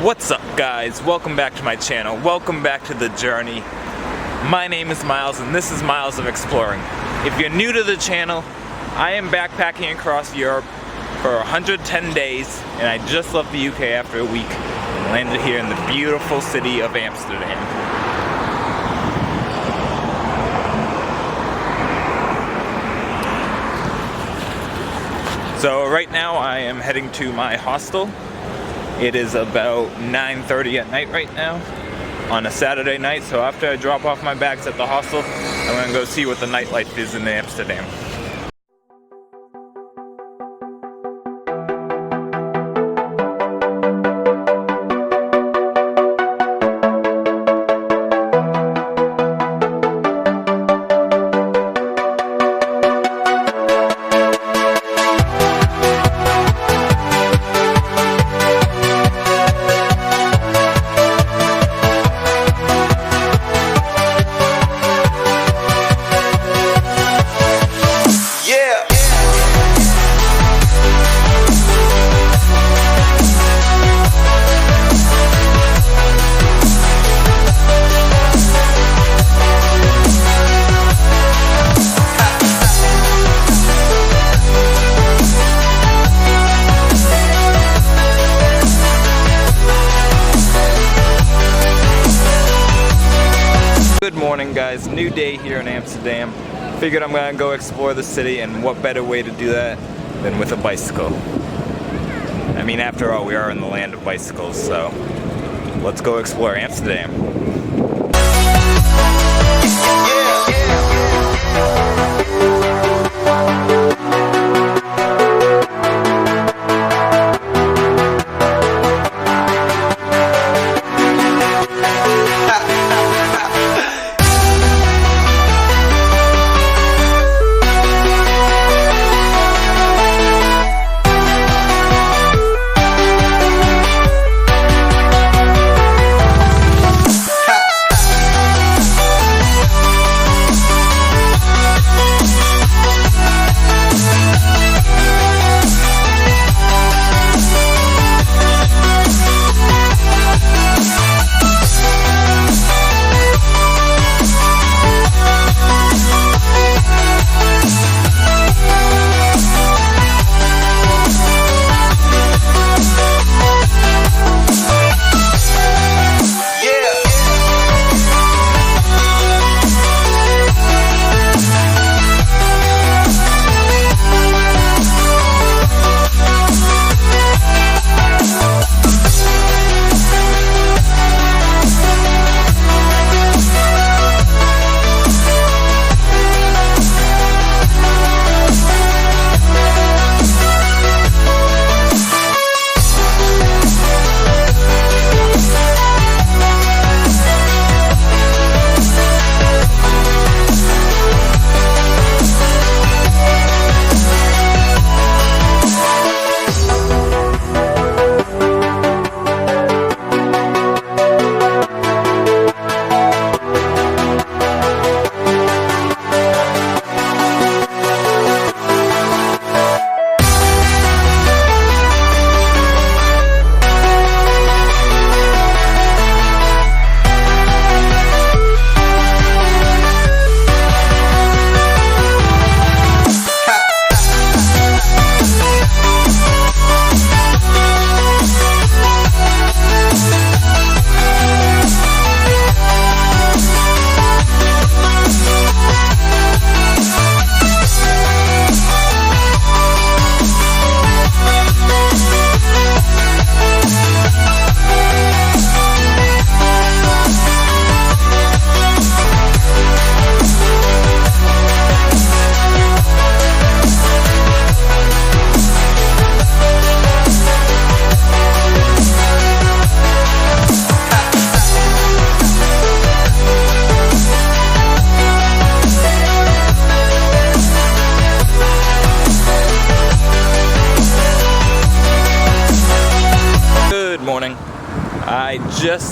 What's up, guys? Welcome back to my channel. Welcome back to the journey. My name is Miles and this is Miles of Exploring. If you're new to the channel, I am backpacking across Europe for 110 days and I just left the UK after a week and landed here in the beautiful city of Amsterdam. So right now I am heading to my hostel. It is about 9:30 at night right now on a Saturday night, so after I drop off my bags at the hostel, I'm gonna go see what the nightlife is in Amsterdam. Good morning, guys. New day here in Amsterdam. Figured I'm gonna go explore the city, and what better way to do that than with a bicycle. I mean, after all, we are in the land of bicycles, so let's go explore Amsterdam.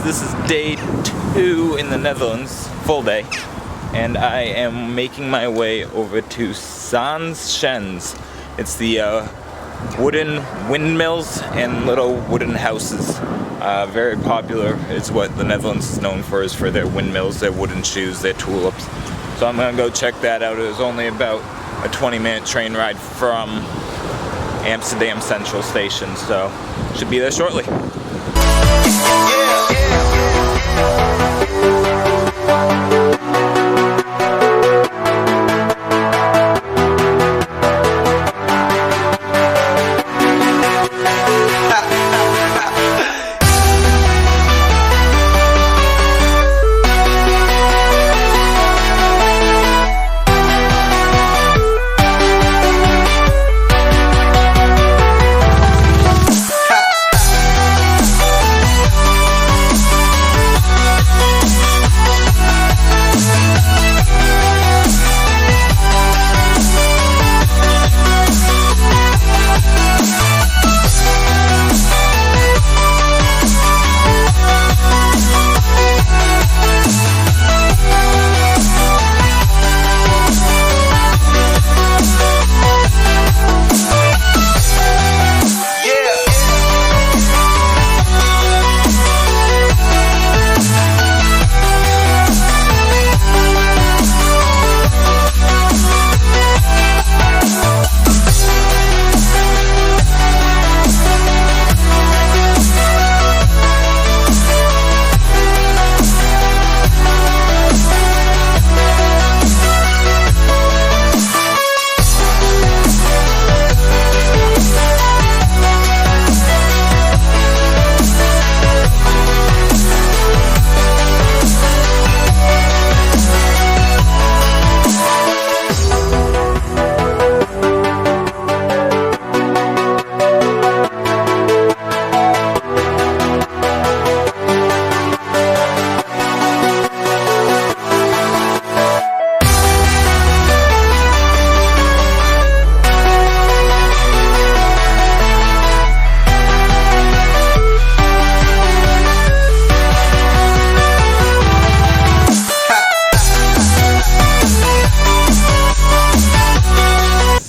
This is day 2 in the Netherlands, full day, and I am making my way over to Sans Shens. It's the wooden windmills and little wooden houses. Very popular is what the Netherlands is known for, is for their windmills, their wooden shoes, their tulips. So I'm gonna go check that out. It was only about a 20-minute train ride from Amsterdam Central Station, so should be there shortly.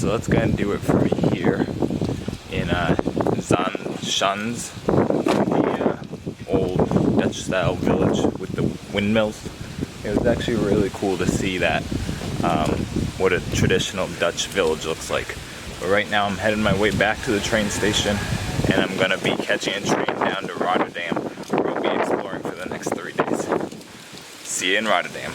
That's gonna do it for me here in Zandschans, the old Dutch-style village with the windmills. It was actually really cool to see that, what a traditional Dutch village looks like. But right now I'm heading my way back to the train station, and I'm gonna be catching a train down to Rotterdam, where I'll be exploring for the next 3 days. See you in Rotterdam.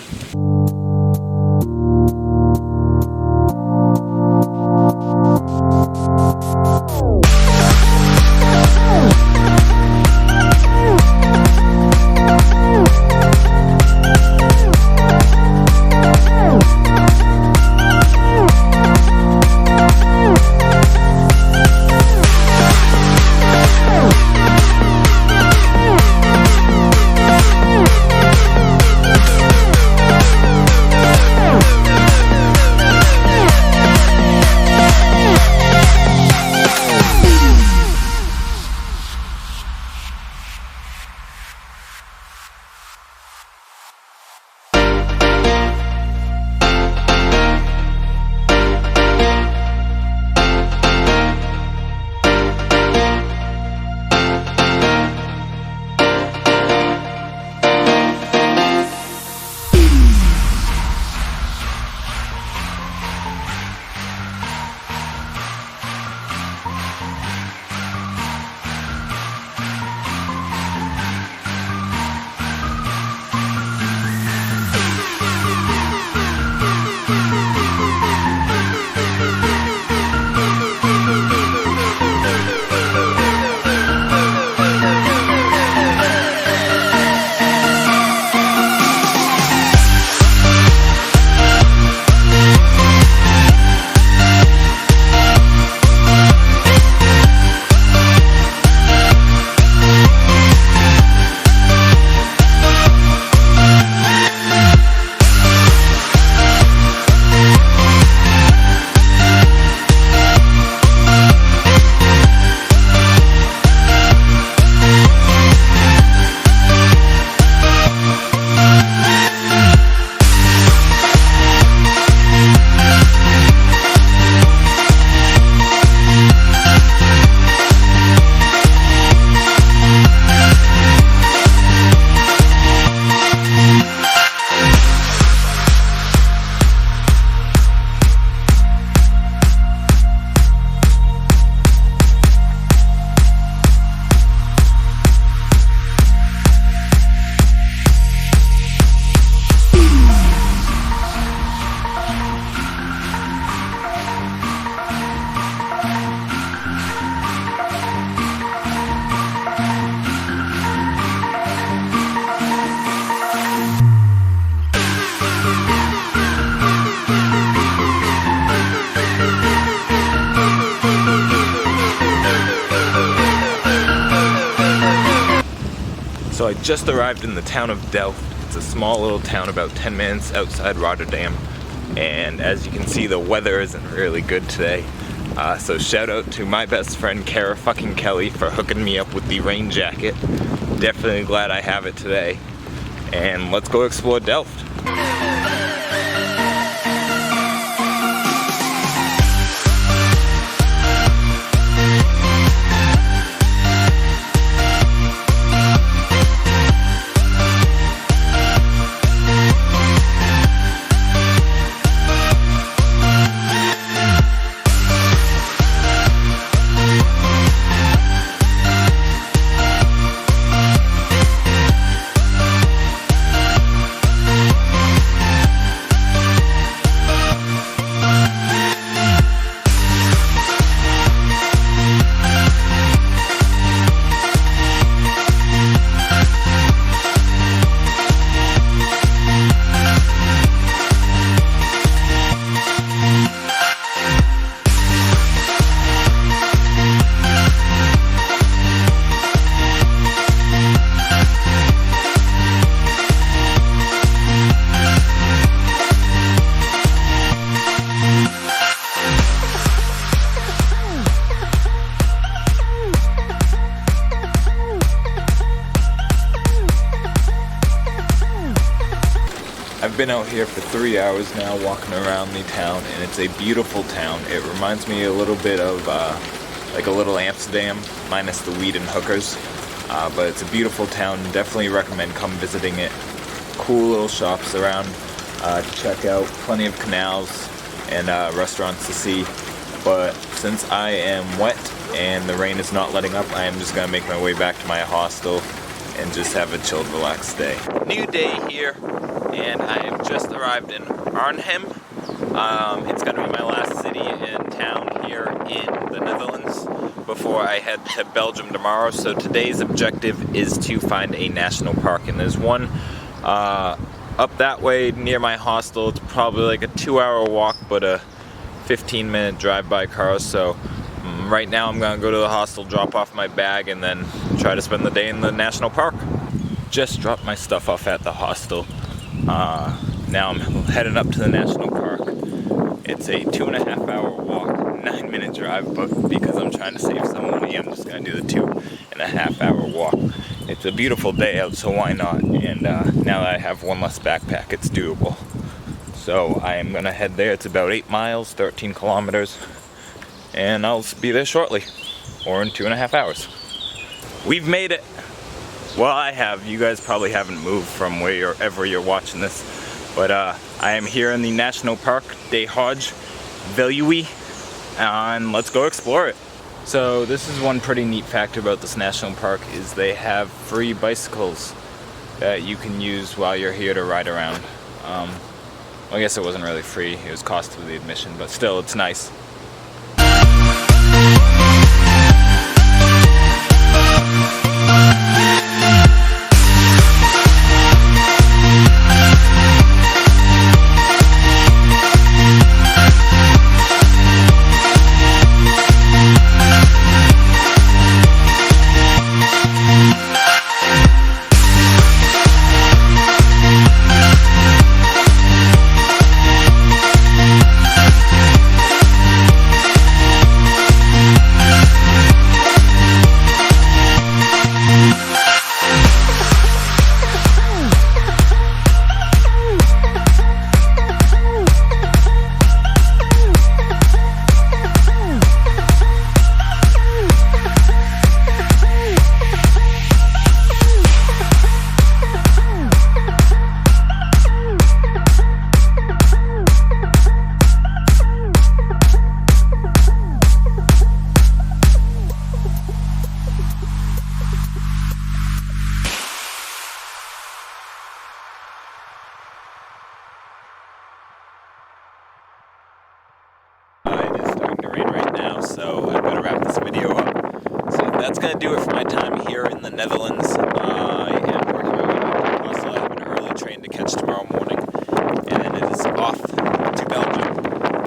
just arrived in the town of Delft. It's a small little town about 10 minutes outside Rotterdam. And as you can see, the weather isn't really good today. So shout out to my best friend Kara fucking Kelly for hooking me up with the rain jacket. Definitely glad I have it today. And let's go explore Delft. I've been out here for 3 hours now walking around the town, and it's a beautiful town. It reminds me a little bit of like a little Amsterdam, minus the weed and hookers. But it's a beautiful town. Definitely recommend come visiting it. Cool little shops around to check out. Plenty of canals and restaurants to see. But since I am wet and the rain is not letting up, I am just going to make my way back to my hostel and just have a chilled, relaxed day. New day here, and I have just arrived in Arnhem. It's going to be my last city in town here in the Netherlands before I head to Belgium tomorrow. So today's objective is to find a national park, and there's one up that way near my hostel. It's probably like a 2-hour walk, but a 15-minute drive by car. So right now I'm going to go to the hostel, drop off my bag, and then try to spend the day in the national park. Just dropped my stuff off at the hostel. Now I'm heading up to the national park. It's a 2.5-hour walk, 9-minute drive, but because I'm trying to save some money, I'm just going to do the 2.5-hour walk. It's a beautiful day out, so why not? And now that I have one less backpack, it's doable. So I am going to head there. It's about 8 miles, 13 kilometers, and I'll be there shortly, or in 2.5 hours. We've made it. Well, I have. You guys probably haven't moved from wherever you're watching this, but I am here in the National Park de Hodge Veluwe, and let's go explore it. So this is one pretty neat fact about this national park, is they have free bicycles that you can use while you're here to ride around. Well, I guess it wasn't really free, it was cost of the admission, but still, it's nice. So I better wrap this video up. So that's going to do it for my time here in the Netherlands. I am working my way back to Brussels. I have an early train to catch tomorrow morning, and then it is off to Belgium.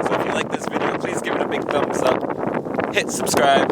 So if you like this video, please give it a big thumbs up, hit subscribe,